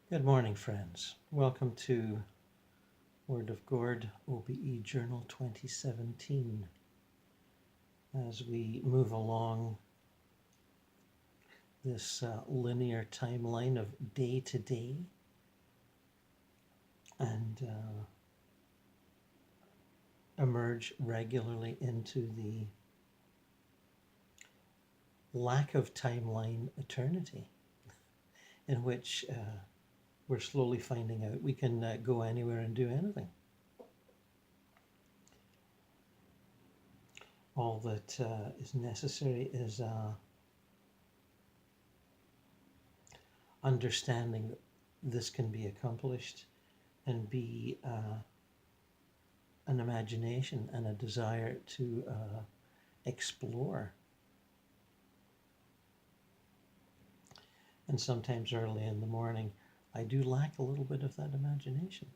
Good morning, friends. Welcome to WordofGord OBE Journal 2017. As we move along this linear timeline of day to day and emerge regularly into the lack of timeline eternity, in which we're slowly finding out we can go anywhere and do anything. All that is necessary is understanding that this can be accomplished and be an imagination and a desire to explore. And sometimes early in the morning, I do lack a little bit of that imagination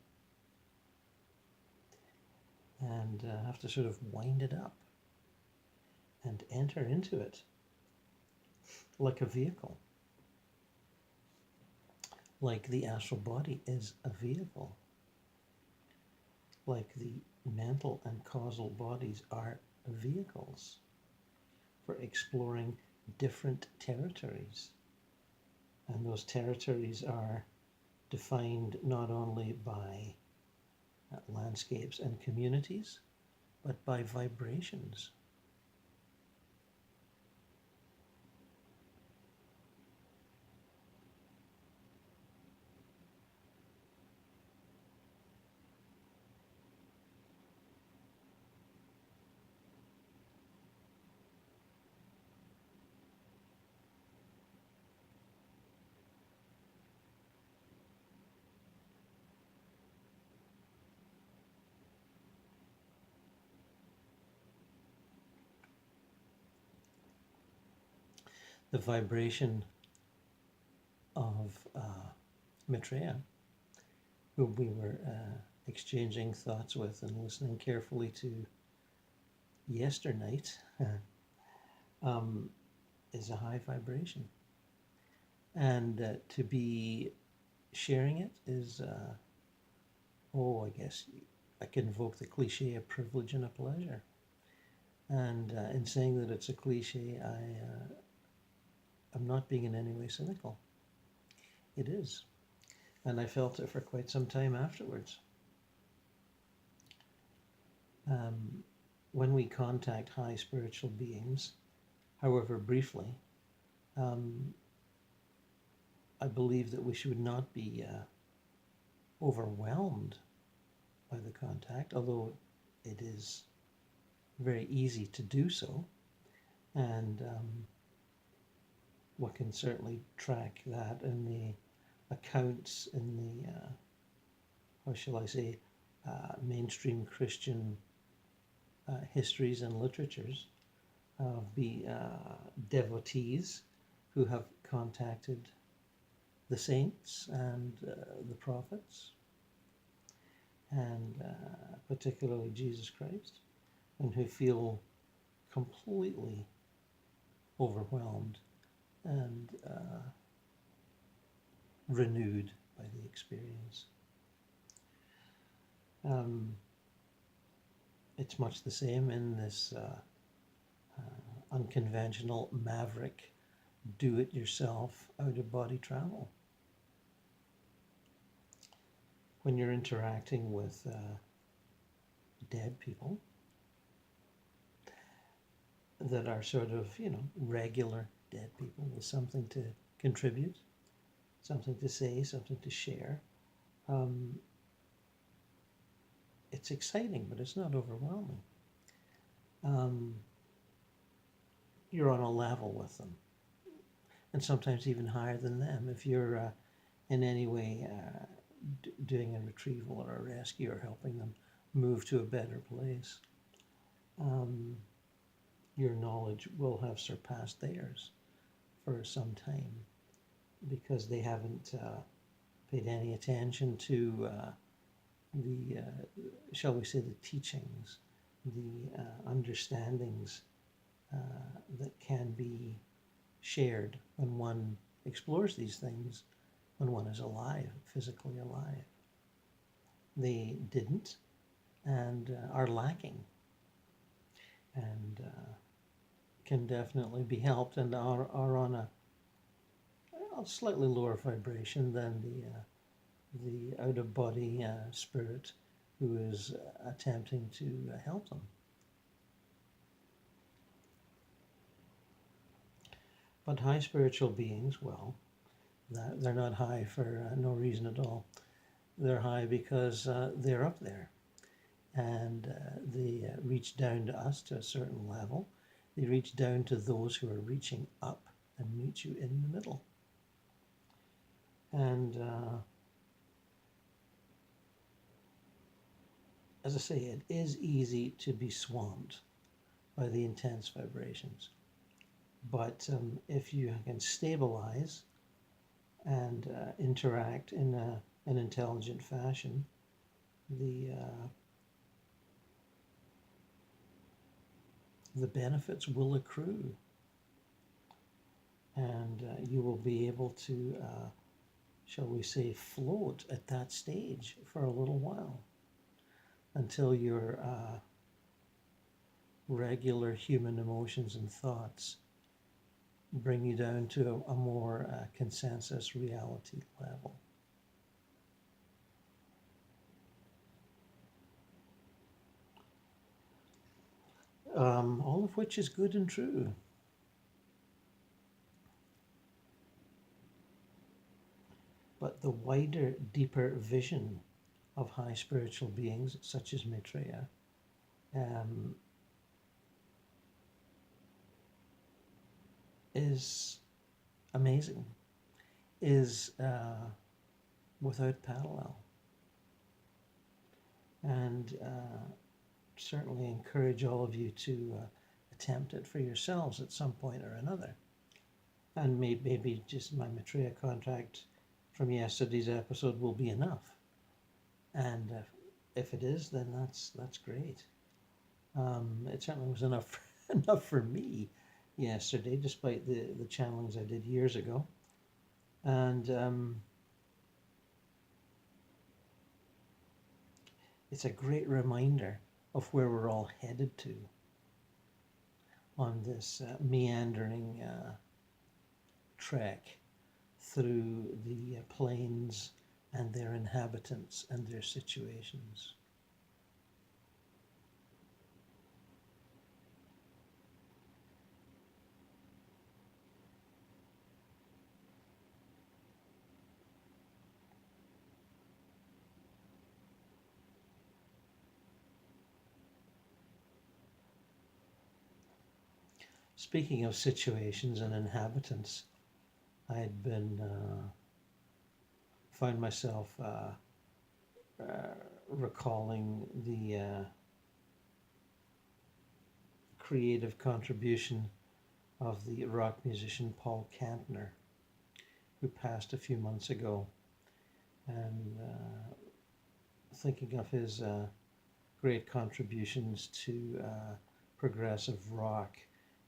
and have to sort of wind it up and enter into it like a vehicle. Like the astral body is a vehicle. Like the mental and causal bodies are vehicles for exploring different territories. And those territories are defined not only by landscapes and communities, but by vibrations. The vibration of Maitreya, who we were exchanging thoughts with and listening carefully to yesternight, is a high vibration. And to be sharing it is, I guess I can invoke the cliche, a privilege and a pleasure. And in saying that it's a cliche, I'm not being in any way cynical. It is. And I felt it for quite some time afterwards. When we contact high spiritual beings, however briefly, I believe that we should not be overwhelmed by the contact, although it is very easy to do so. And one can certainly track that in the accounts in the, how shall I say, mainstream Christian histories and literatures of the devotees who have contacted the saints and the prophets, and particularly Jesus Christ, and who feel completely overwhelmed and renewed by the experience. It's much the same in this unconventional, maverick, do-it-yourself, out-of-body travel. When you're interacting with dead people that are sort of, regular dead people with something to contribute, something to say, something to share, it's exciting, but it's not overwhelming. You're on a level with them, and sometimes even higher than them. If you're in any way doing a retrieval or a rescue or helping them move to a better place, your knowledge will have surpassed theirs for some time, because they haven't paid any attention to the, shall we say, the teachings, the understandings that can be shared when one explores these things when one is alive, physically alive. They didn't and are lacking, and can definitely be helped, and are on a slightly lower vibration than the out-of-body spirit who is attempting to help them. But high spiritual beings, well, they're not high for no reason at all. They're high because they're up there, and they reach down to us to a certain level. They reach down to those who are reaching up and meet you in the middle. And as I say, it is easy to be swamped by the intense vibrations. But if you can stabilize and interact in an intelligent fashion, the benefits will accrue, and you will be able to, shall we say, float at that stage for a little while until your regular human emotions and thoughts bring you down to a more consensus reality level. All of which is good and true. But the wider, deeper vision of high spiritual beings, such as Maitreya, is amazing, is without parallel. And certainly encourage all of you to attempt it for yourselves at some point or another. And maybe just my Maitreya contract from yesterday's episode will be enough. And if it is, then that's great. It certainly was enough for me yesterday, despite the channelings I did years ago. And it's a great reminder of where we're all headed to on this meandering trek through the plains and their inhabitants and their situations. Speaking of situations and inhabitants, I had been found myself recalling the creative contribution of the rock musician Paul Kantner, who passed a few months ago, and thinking of his great contributions to progressive rock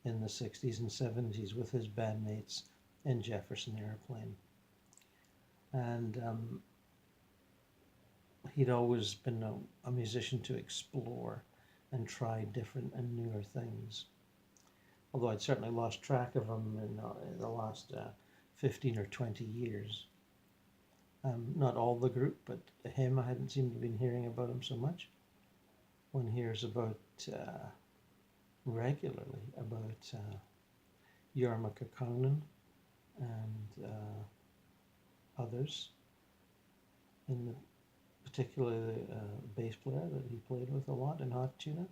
in the 60s and 70s with his bandmates in Jefferson Airplane. And he'd always been a musician to explore and try different and newer things. Although I'd certainly lost track of him in the last 15 or 20 years. Not all the group, but him, I hadn't seemed to have been hearing about him so much. One hears about regularly about Jorma Kaukonen and others, particularly the bass player that he played with a lot in Hot Tuna.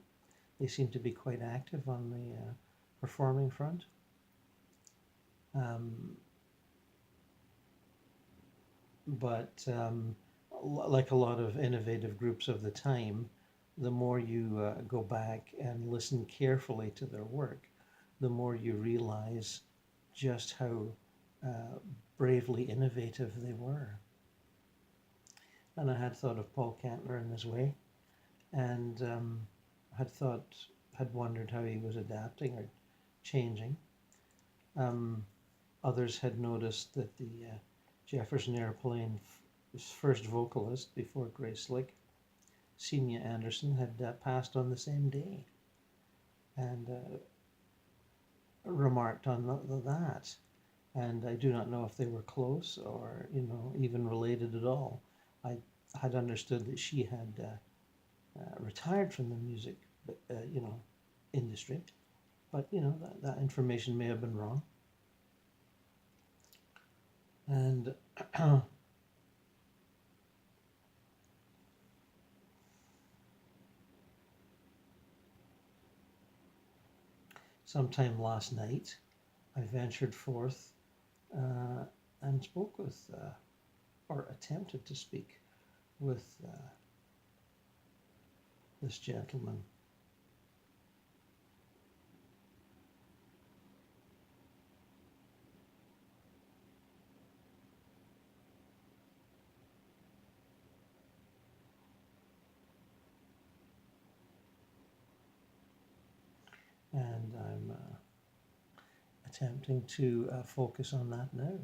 They seem to be quite active on the performing front. But like a lot of innovative groups of the time, the more you go back and listen carefully to their work, the more you realize just how bravely innovative they were. And I had thought of Paul Kantner in this way, and had wondered how he was adapting or changing. Others had noticed that the Jefferson Airplane's first vocalist before Grace Slick, Senior Anderson, had passed on the same day, and remarked on that. And I do not know if they were close or, even related at all. I had understood that she had retired from the music, industry, but that information may have been wrong. And sometime last night, I ventured forth and spoke with, or attempted to speak with this gentleman. And I'm attempting to focus on that now.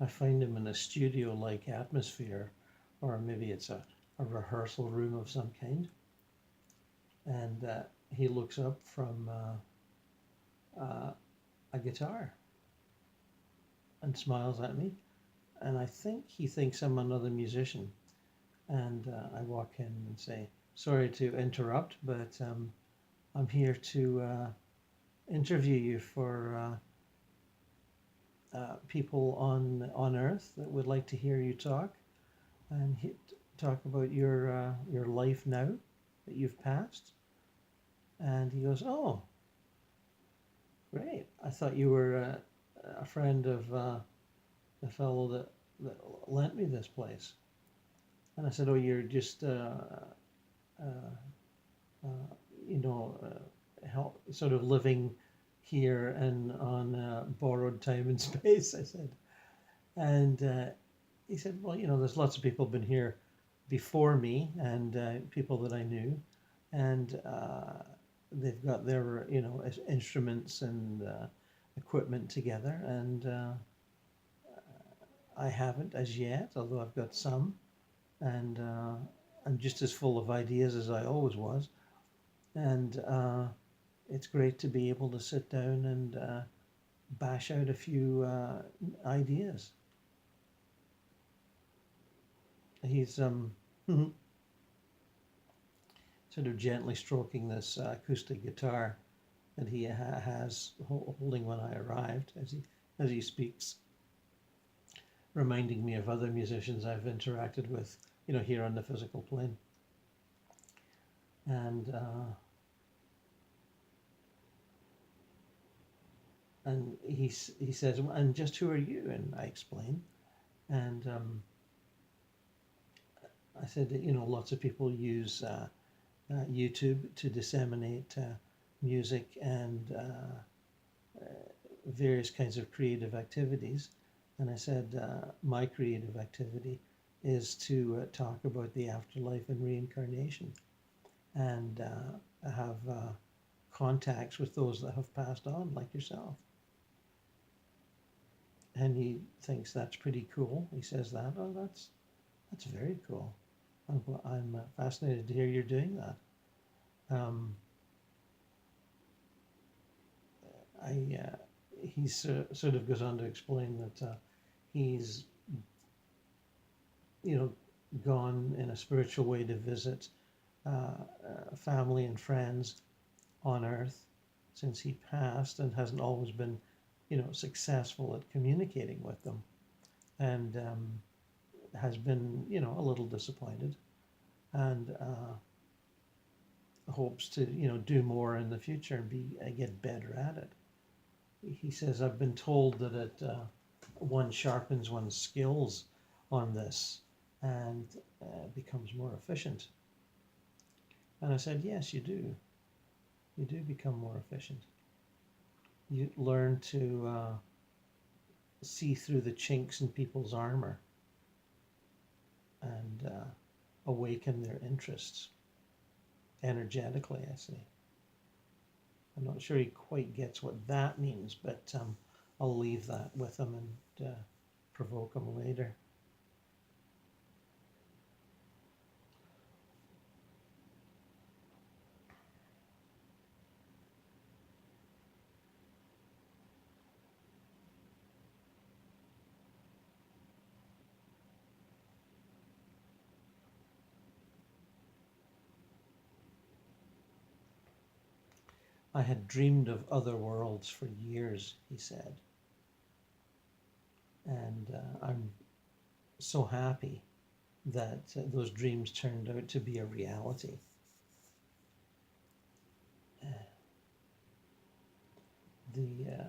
I find him in a studio-like atmosphere, or maybe it's a rehearsal room of some kind. And he looks up from a guitar and smiles at me. And I think he thinks I'm another musician. And I walk in and say, sorry to interrupt, but I'm here to interview you for people on Earth that would like to hear you talk and talk about your life now that you've passed. And he goes, oh, great. I thought you were a friend of the fellow that lent me this place. And I said, oh, you're just, help, sort of living here and on borrowed time and space, I said. And he said, well, there's lots of people been here before me and people that I knew. And they've got their, instruments and equipment together. And I haven't as yet, although I've got some. And I'm just as full of ideas as I always was. And it's great to be able to sit down and bash out a few ideas. He's sort of gently stroking this acoustic guitar that he has holding when I arrived as he speaks, reminding me of other musicians I've interacted with, here on the physical plane. And he says, and just who are you? And I explain. And I said that, lots of people use YouTube to disseminate music and various kinds of creative activities. And I said, my creative activity is to talk about the afterlife and reincarnation and have contacts with those that have passed on, like yourself. And he thinks that's pretty cool. He says that, oh, that's very cool. I'm fascinated to hear you're doing that. He sort of goes on to explain that he's, gone in a spiritual way to visit family and friends on Earth since he passed, and hasn't always been, successful at communicating with them, and has been, a little disappointed, and hopes to, do more in the future and get better at it. He says, I've been told that one sharpens one's skills on this, and becomes more efficient. And I said, yes, you do. You do become more efficient. You learn to see through the chinks in people's armor and awaken their interests energetically, I say. I'm not sure he quite gets what that means, but I'll leave that with him and provoke him later. I had dreamed of other worlds for years, he said. And I'm so happy that those dreams turned out to be a reality. The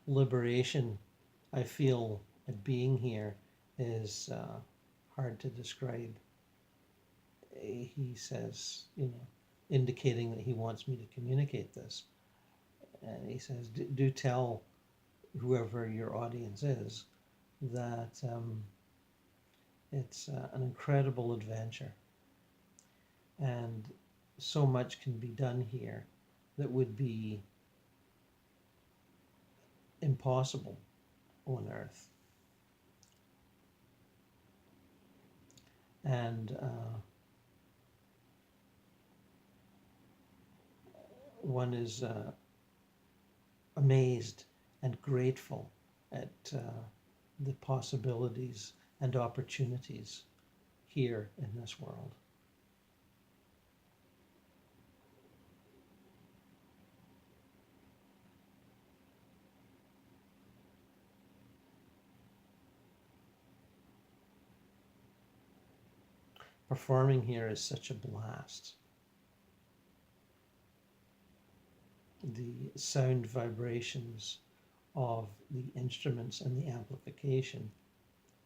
liberation I feel at being here is hard to describe. He says, indicating that he wants me to communicate this. And he says, do tell whoever your audience is that it's an incredible adventure. And so much can be done here that would be impossible on Earth. And one is amazed and grateful at the possibilities and opportunities here in this world. Performing here is such a blast. The sound vibrations of the instruments and the amplification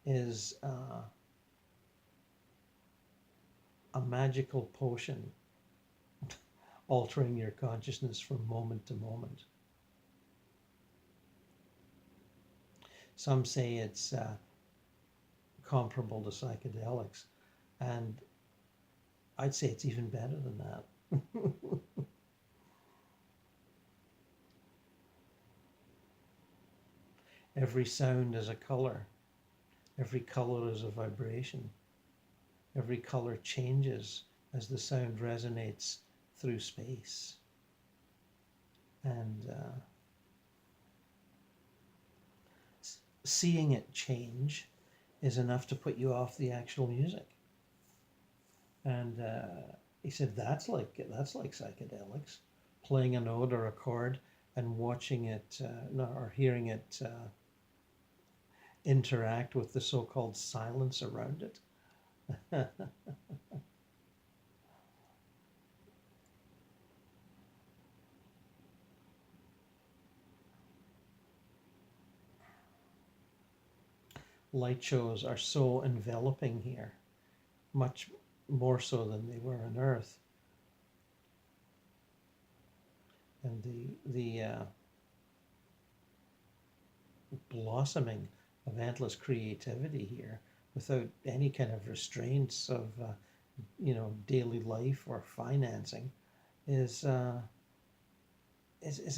is a magical potion altering your consciousness from moment to moment. Some say it's comparable to psychedelics, and I'd say it's even better than that. Every sound is a color. Every color is a vibration. Every color changes as the sound resonates through space. And seeing it change is enough to put you off the actual music. And he said, that's like psychedelics, playing a note or a chord and watching it or hearing it interact with the so-called silence around it. Light shows are so enveloping here, much more so than they were on Earth. And the blossoming of endless creativity here without any kind of restraints of daily life or financing is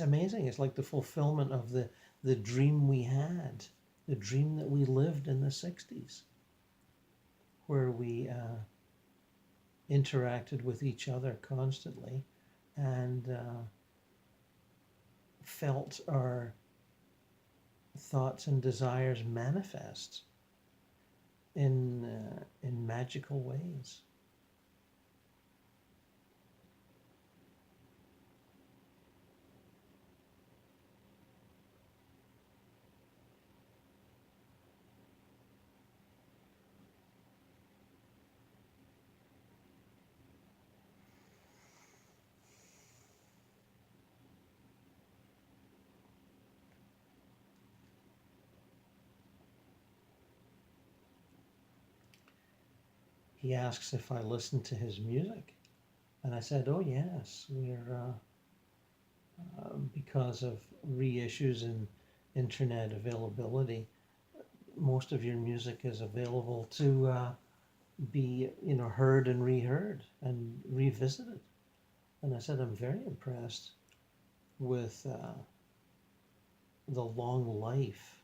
amazing. It's like the fulfillment of the dream we had, the dream that we lived in the 60s, where we interacted with each other constantly and felt our thoughts and desires manifest in magical ways. he asks if I listen to his music. And I said, oh, yes, because of reissues and internet availability, most of your music is available to be, heard and reheard and revisited. And I said, I'm very impressed with the long life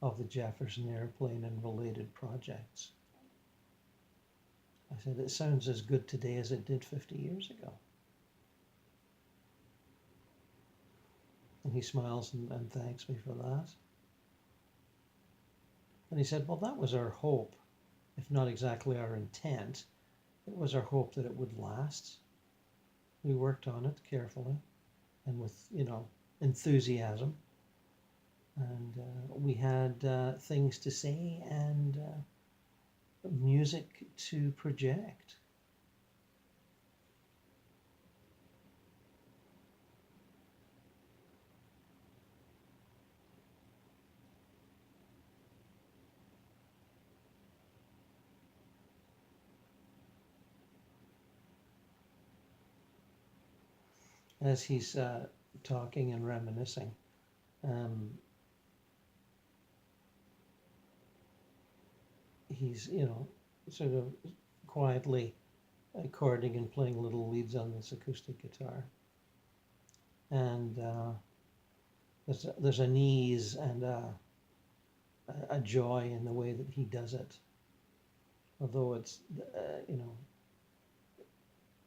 of the Jefferson Airplane and related projects. I said, it sounds as good today as it did 50 years ago. And he smiles and thanks me for that. And he said, well, that was our hope, if not exactly our intent. It was our hope that it would last. We worked on it carefully and with, enthusiasm. And we had things to say and music to project. As he's talking and reminiscing, he's, sort of quietly chording and playing little leads on this acoustic guitar. And there's an ease and a joy in the way that he does it. Although it's,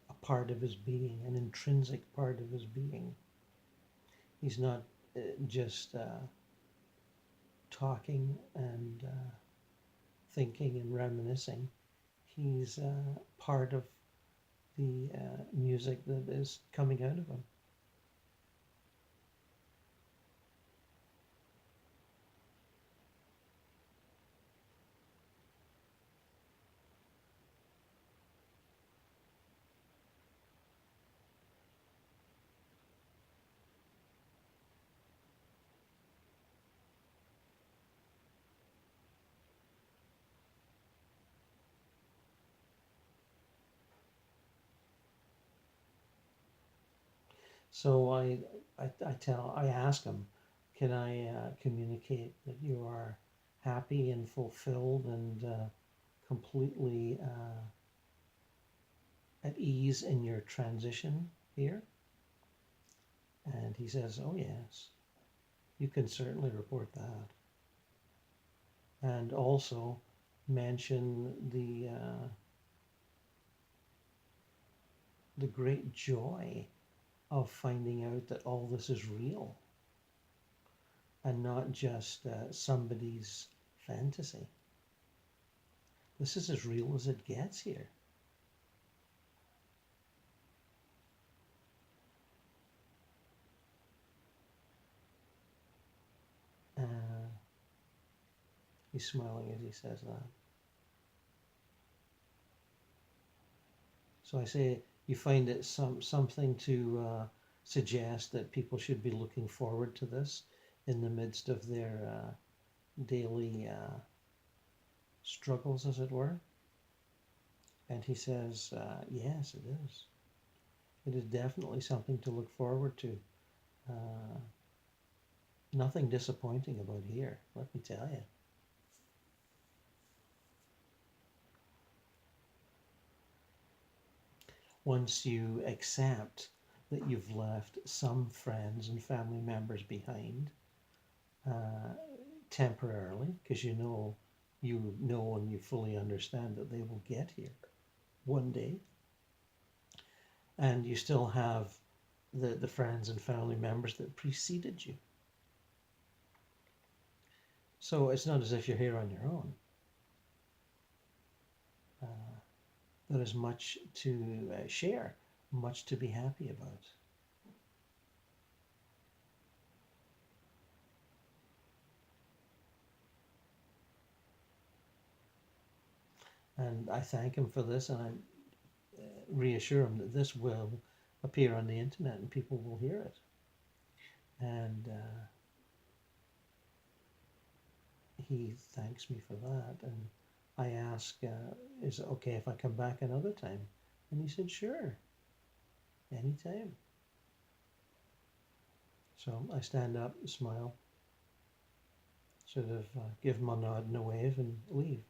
a part of his being, an intrinsic part of his being. He's not just talking and thinking and reminiscing. He's part of the music that is coming out of him. So I ask him, can I communicate that you are happy and fulfilled and completely at ease in your transition here? And he says, oh yes, you can certainly report that. And also mention the great joy of finding out that all this is real and not just somebody's fantasy. This is as real as it gets here. He's smiling as he says that. So I say, you find it something to suggest that people should be looking forward to this in the midst of their daily struggles, as it were? And he says, yes, it is. It is definitely something to look forward to. Nothing disappointing about here, let me tell you. Once you accept that you've left some friends and family members behind temporarily, because you know and you fully understand that they will get here one day, and you still have the friends and family members that preceded you. So it's not as if you're here on your own. There is much to share, much to be happy about. And I thank him for this, and I reassure him that this will appear on the internet and people will hear it. And he thanks me for that, and I ask, is it okay if I come back another time? And he said, sure, anytime. So I stand up, smile, sort of give him a nod and a wave and leave.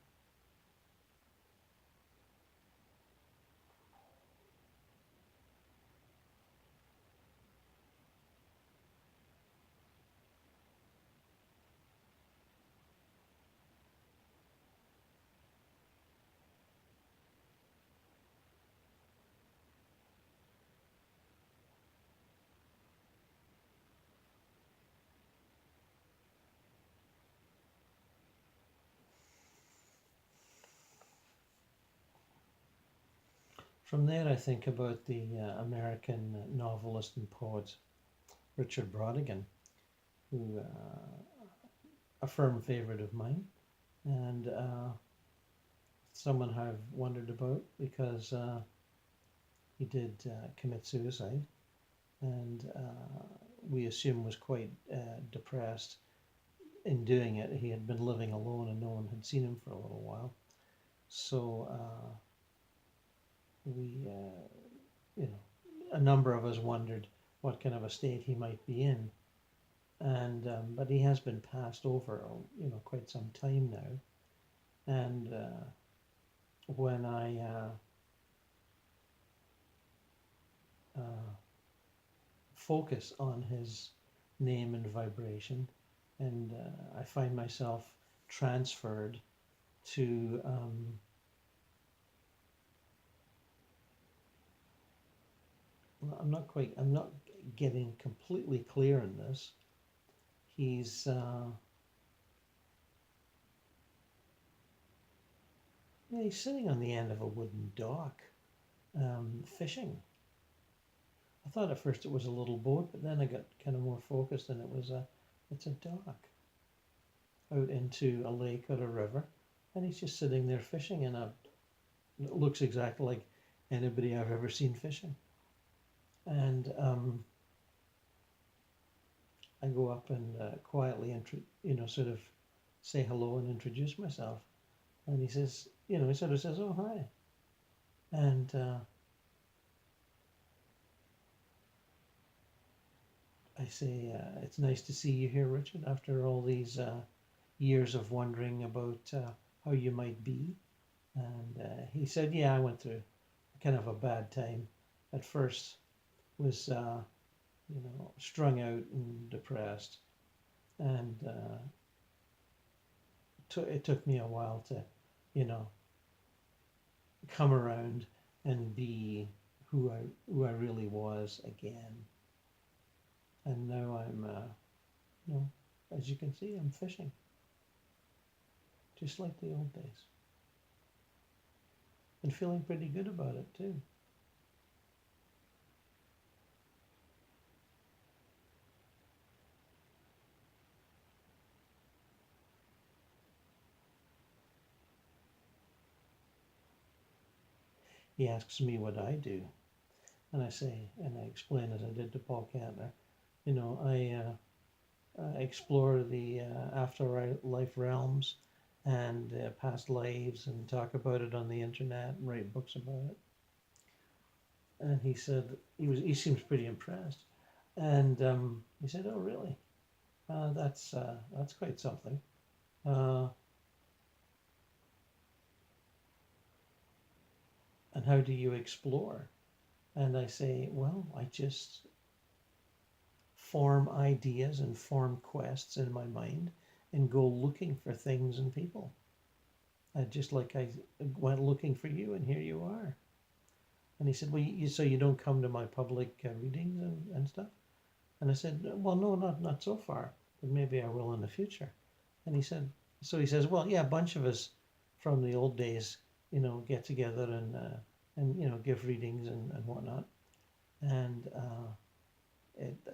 From there, I think about the American novelist and poet Richard Brautigan, who a firm favorite of mine, and someone I've wondered about because he did commit suicide, and we assume was quite depressed in doing it. He had been living alone, and no one had seen him for a little while. So we, a number of us wondered what kind of a state he might be in, and but he has been passed over, quite some time now, and when I focus on his name and vibration, and I find myself transferred to I'm not getting completely clear in this. He's he's sitting on the end of a wooden dock, fishing. I thought at first it was a little boat, but then I got kind of more focused, and it's a dock out into a lake or a river, and he's just sitting there fishing, and it looks exactly like anybody I've ever seen fishing. And I go up and quietly, sort of say hello and introduce myself, and he says, he sort of says, "Oh, hi," and I say, "It's nice to see you here, Richard, after all these years of wondering about how you might be." And he said, "Yeah, I went through kind of a bad time at first, was strung out and depressed, and it took me a while to, come around and be who I really was again. And now I'm, as you can see, I'm fishing, just like the old days, and feeling pretty good about it too." He asks me what I do, and I say, and I explain as I did to Paul Kantner, I explore the afterlife realms and past lives, and talk about it on the internet and write books about it. And he said he seems pretty impressed, and he said, "Oh, really? That's quite something." Uh, and how do you explore? And I say, well, I just form ideas and form quests in my mind and go looking for things and people. Just like I went looking for you, and here you are. And he said, well, so you don't come to my public readings and stuff? And I said, well, no, not so far, but maybe I will in the future. And he said, he says, well, yeah, a bunch of us from the old days, get together and give readings and whatnot. And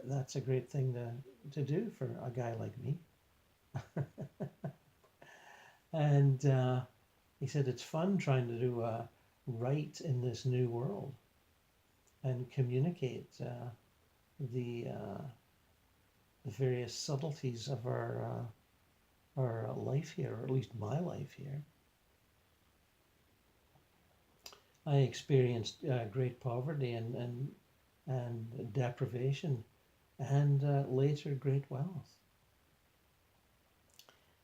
that's a great thing to do for a guy like me. And he said, it's fun trying to do write in this new world and communicate the various subtleties of our life here, or at least my life here. I experienced great poverty and deprivation, and later great wealth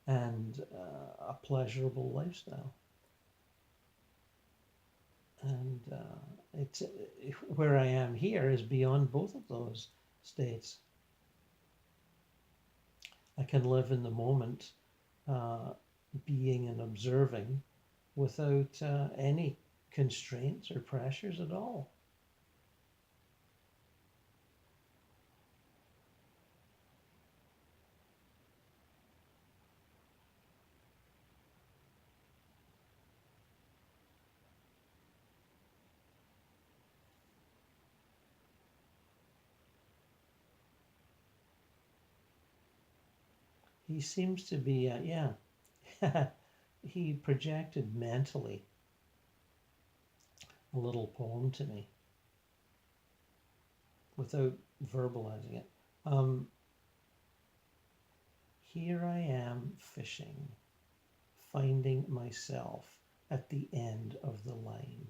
and a pleasurable lifestyle. And it's where I am here is beyond both of those states. I can live in the moment, uh, being and observing without any constraints or pressures at all. He seems to be, yeah, he projected mentally a little poem to me without verbalizing it. Um, Here I am fishing, finding myself at the end of the line.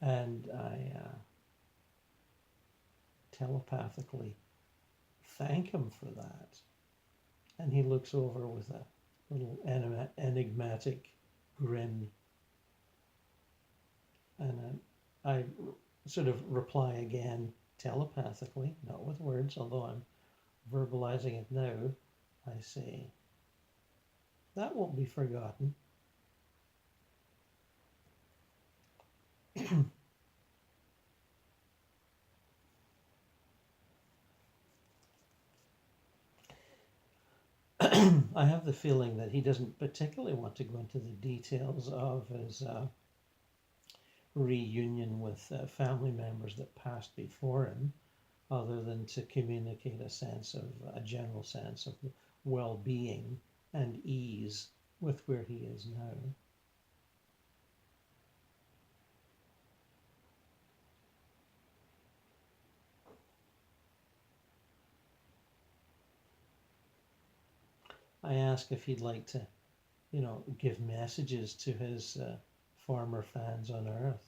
And I telepathically thank him for that. And he looks over with a little enigmatic grin. And I sort of reply again telepathically, not with words, although I'm verbalizing it now. I say, that won't be forgotten. I have the feeling that he doesn't particularly want to go into the details of his reunion with family members that passed before him, other than to communicate a general sense of well-being and ease with where he is now. I ask if he'd like to, give messages to his former fans on Earth.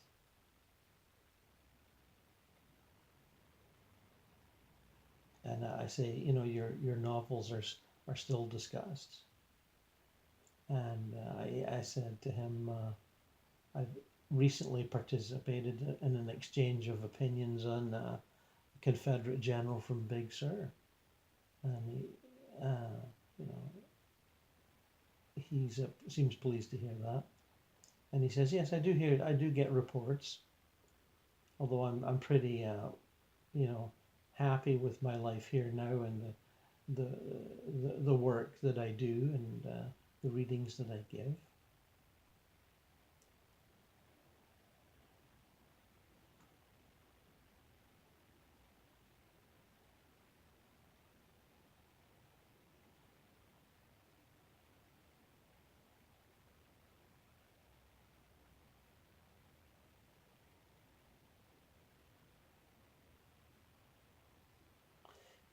And I say, your novels are still discussed. And I said to him, I've recently participated in an exchange of opinions on Confederate General from Big Sur, and you know, he seems pleased to hear that, and he says, "Yes, I do get reports, although I'm pretty, happy with my life here now and the work that I do and the readings that I give."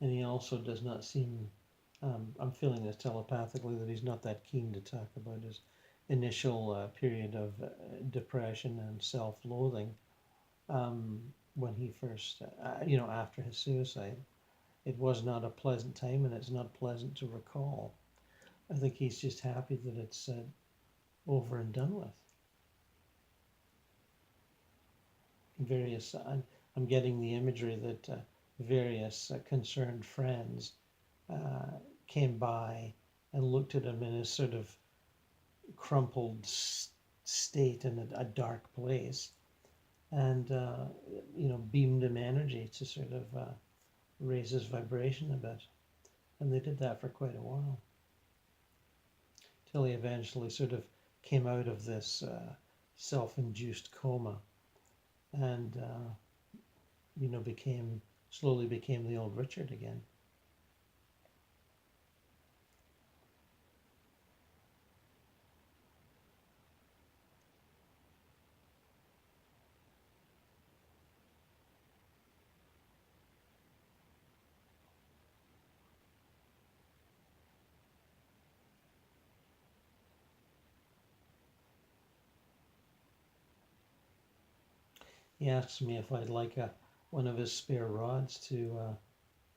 And he also does not seem, I'm feeling this telepathically, that he's not that keen to talk about his initial period of depression and self-loathing when he first, after his suicide. It was not a pleasant time, and it's not pleasant to recall. I think he's just happy that it's over and done with. I'm getting the imagery that various concerned friends uh, came by and looked at him in his sort of crumpled state in a dark place, and beamed him energy to sort of raise his vibration a bit. And they did that for quite a while, till he eventually sort of came out of this self-induced coma and slowly became the old Richard again. he asks me if I'd like one of his spare rods to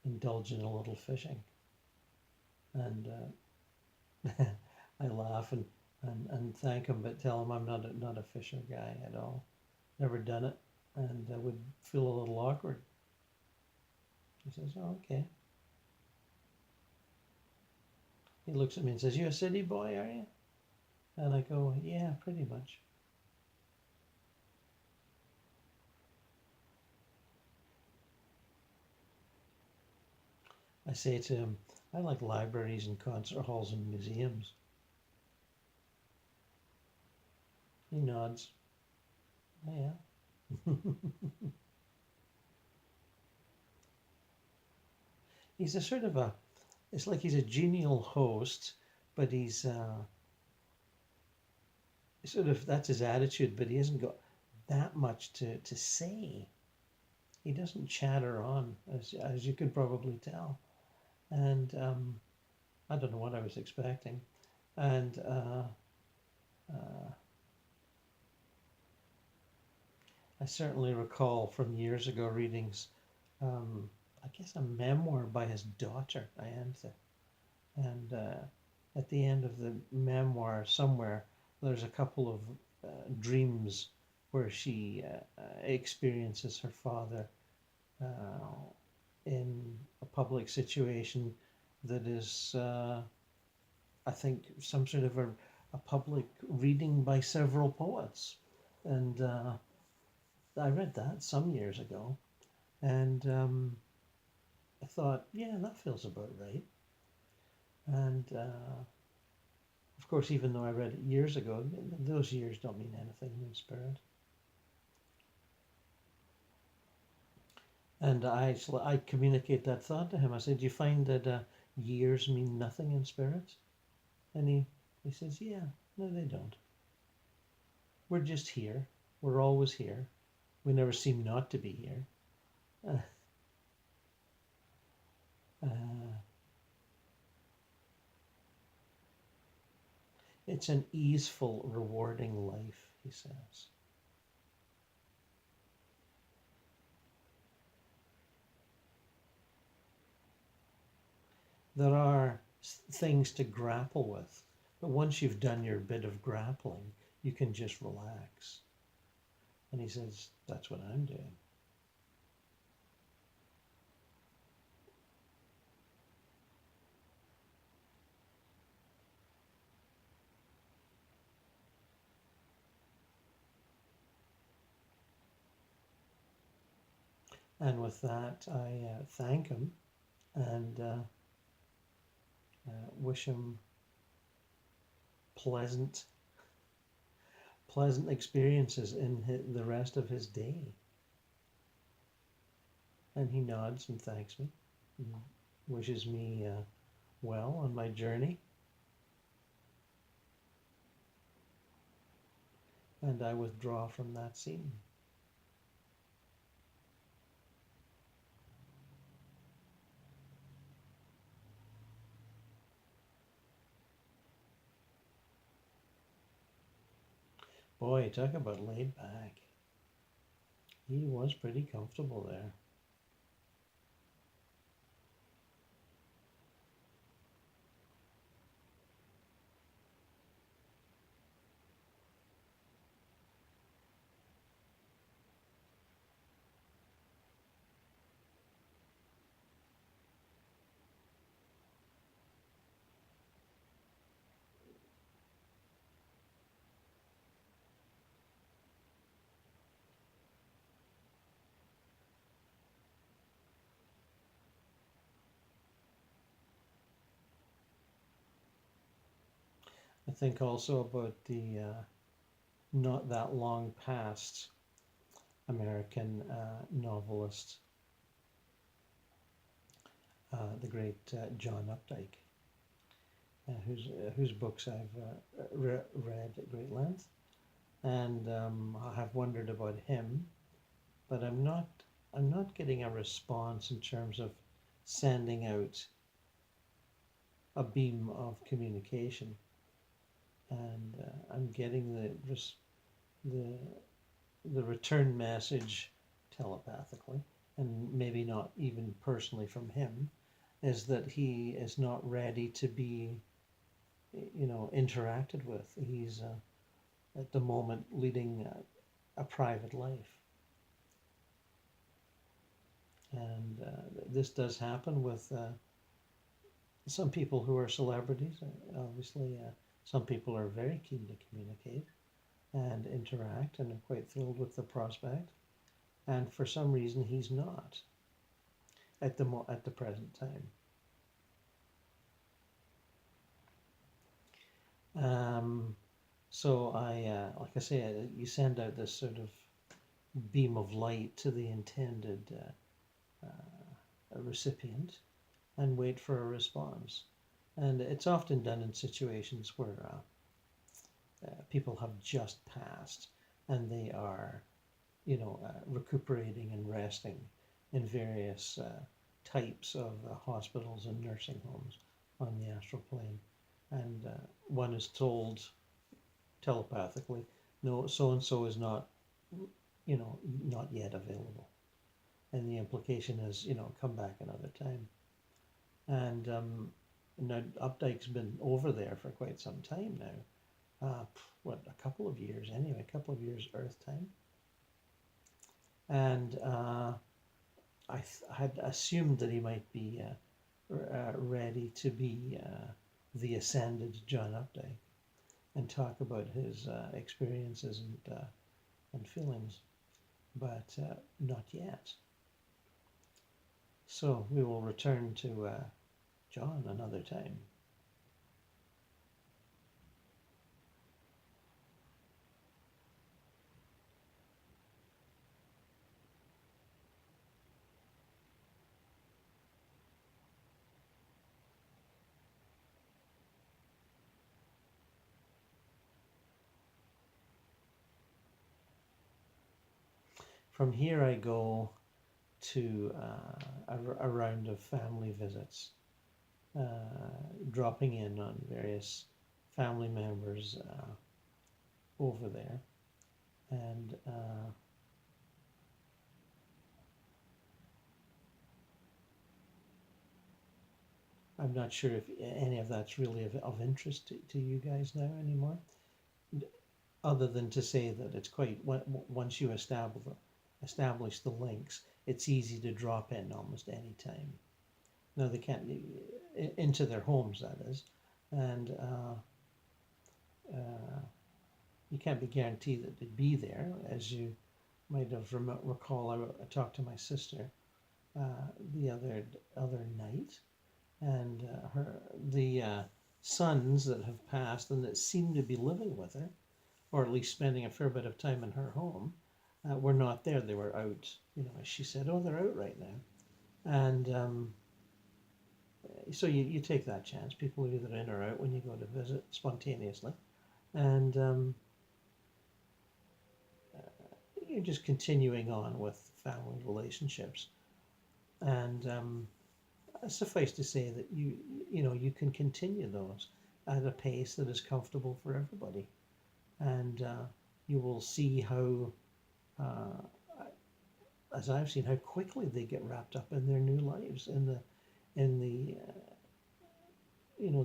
indulge in a little fishing. And I laugh and thank him, but tell him I'm not a fisher guy at all. Never done it, and I would feel a little awkward. He says, "Oh, okay." He looks at me and says, "You a city boy, are you?" And I go, "Yeah, pretty much." I say to him, "I like libraries and concert halls and museums." He nods. "Oh, yeah." He's a sort of it's like he's a genial host, but he's sort of, that's his attitude, but he hasn't got that much to say. He doesn't chatter on, as you could probably tell. And I don't know what I was expecting. And I certainly recall from years ago reading, I guess, a memoir by his daughter, Ianthe. And at the end of the memoir, somewhere, there's a couple of dreams where she experiences her father in a public situation that is, I think, some sort of a public reading by several poets. And I read that some years ago, and I thought, yeah, that feels about right. And of course, even though I read it years ago, those years don't mean anything in spirit. And I communicate that thought to him. I said, "Do you find that years mean nothing in spirit?" And he says, "Yeah, no, they don't. We're just here. We're always here. We never seem not to be here." Uh, uh, it's an easeful, rewarding life, he says. There are things to grapple with, but once you've done your bit of grappling, you can just relax. And he says, that's what I'm doing. And with that, I thank him and wish him pleasant, pleasant experiences in the rest of his day. And he nods and thanks me, and wishes me well on my journey. And I withdraw from that scene. Boy, talk about laid back. He was pretty comfortable there. I think also about the not that long past American novelist, the great John Updike, whose books I've read at great length, and I have wondered about him, but I'm not getting a response in terms of sending out a beam of communication, and I'm getting the the return message telepathically, and maybe not even personally from him, is that he is not ready to be, interacted with. He's at the moment leading a private life. And this does happen with some people who are celebrities. Obviously, some people are very keen to communicate and interact and are quite thrilled with the prospect. And for some reason, he's not at the present time. So like I say, you send out this sort of beam of light to the intended recipient and wait for a response. And it's often done in situations where people have just passed and they are, recuperating and resting in various types of hospitals and nursing homes on the astral plane. And one is told telepathically, no, so and so is not, not yet available. And the implication is, come back another time. And now Updike's been over there for quite some time now. A couple of years anyway, a couple of years Earth time. And I had assumed that he might be ready to be the ascended John Updike and talk about his experiences and feelings, but not yet. So we will return to John another time. From here I go to a round of family visits, dropping in on various family members over there. And I'm not sure if any of that's really of interest to you guys now anymore, other than to say that it's quite, once you establish the links, it's easy to drop in almost any time. No, they can't, into their homes, that is. And you can't be guaranteed that they'd be there. As you might have recall, I talked to my sister the other night, and the sons that have passed and that seem to be living with her, or at least spending a fair bit of time in her home, were not there. They were out, as she said, oh, they're out right now. And so you take that chance. People are either in or out when you go to visit spontaneously. And you're just continuing on with family relationships. And suffice to say that you can continue those at a pace that is comfortable for everybody. And you will see how, as I've seen, how quickly they get wrapped up in their new lives, in the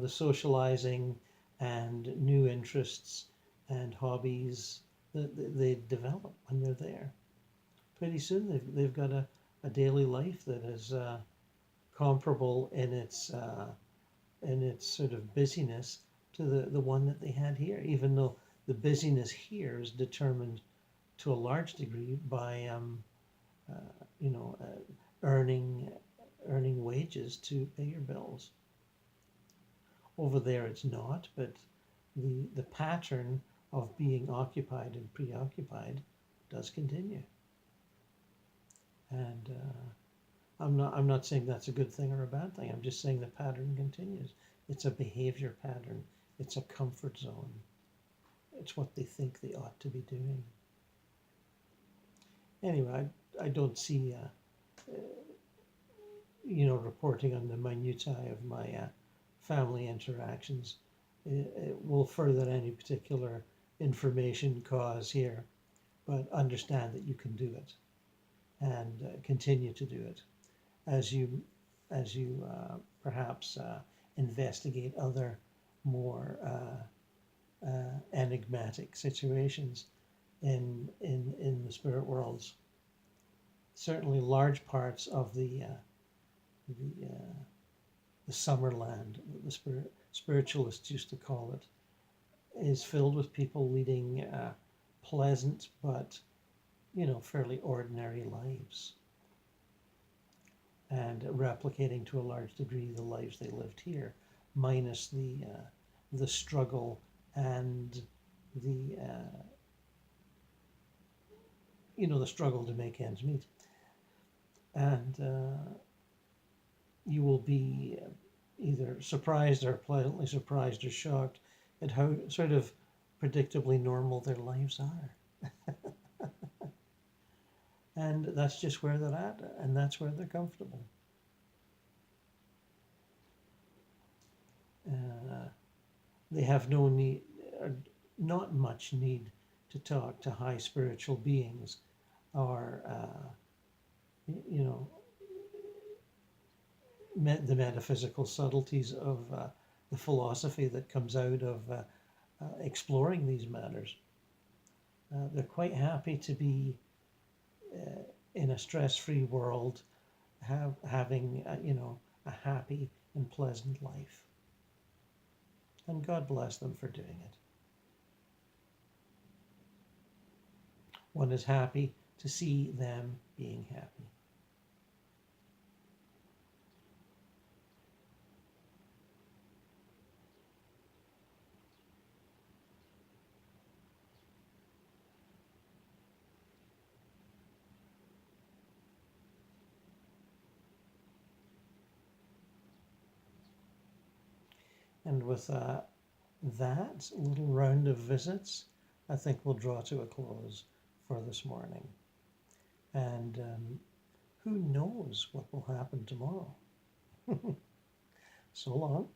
the socializing and new interests and hobbies that they develop when they're there. Pretty soon they've got a daily life that is comparable in its sort of busyness to the one that they had here, even though the busyness here is determined to a large degree by earning wages to pay your bills. Over there it's not, but the pattern of being occupied and preoccupied does continue. And I'm not saying that's a good thing or a bad thing. I'm just saying the pattern continues. It's a behavior pattern. It's a comfort zone. It's what they think they ought to be doing. Anyway, I don't see reporting on the minutiae of my family interactions. It will further any particular information cause here. but understand that you can do it and continue to do it as you perhaps investigate other more enigmatic situations in the spirit worlds. Certainly, large parts of the, uh, the Summerland, the spiritualists used to call it, is filled with people leading pleasant but fairly ordinary lives, and replicating to a large degree the lives they lived here, minus the struggle and the the struggle to make ends meet. And you will be either surprised or pleasantly surprised or shocked at how sort of predictably normal their lives are. And that's just where they're at, and that's where they're comfortable. They have no need, or not much need, to talk to high spiritual beings or, you know, the metaphysical subtleties of the philosophy that comes out of exploring these matters. They're quite happy to be in a stress-free world, having a happy and pleasant life. And God bless them for doing it. One is happy to see them being happy. And with that little round of visits, I think we'll draw to a close for this morning. And who knows what will happen tomorrow? So long.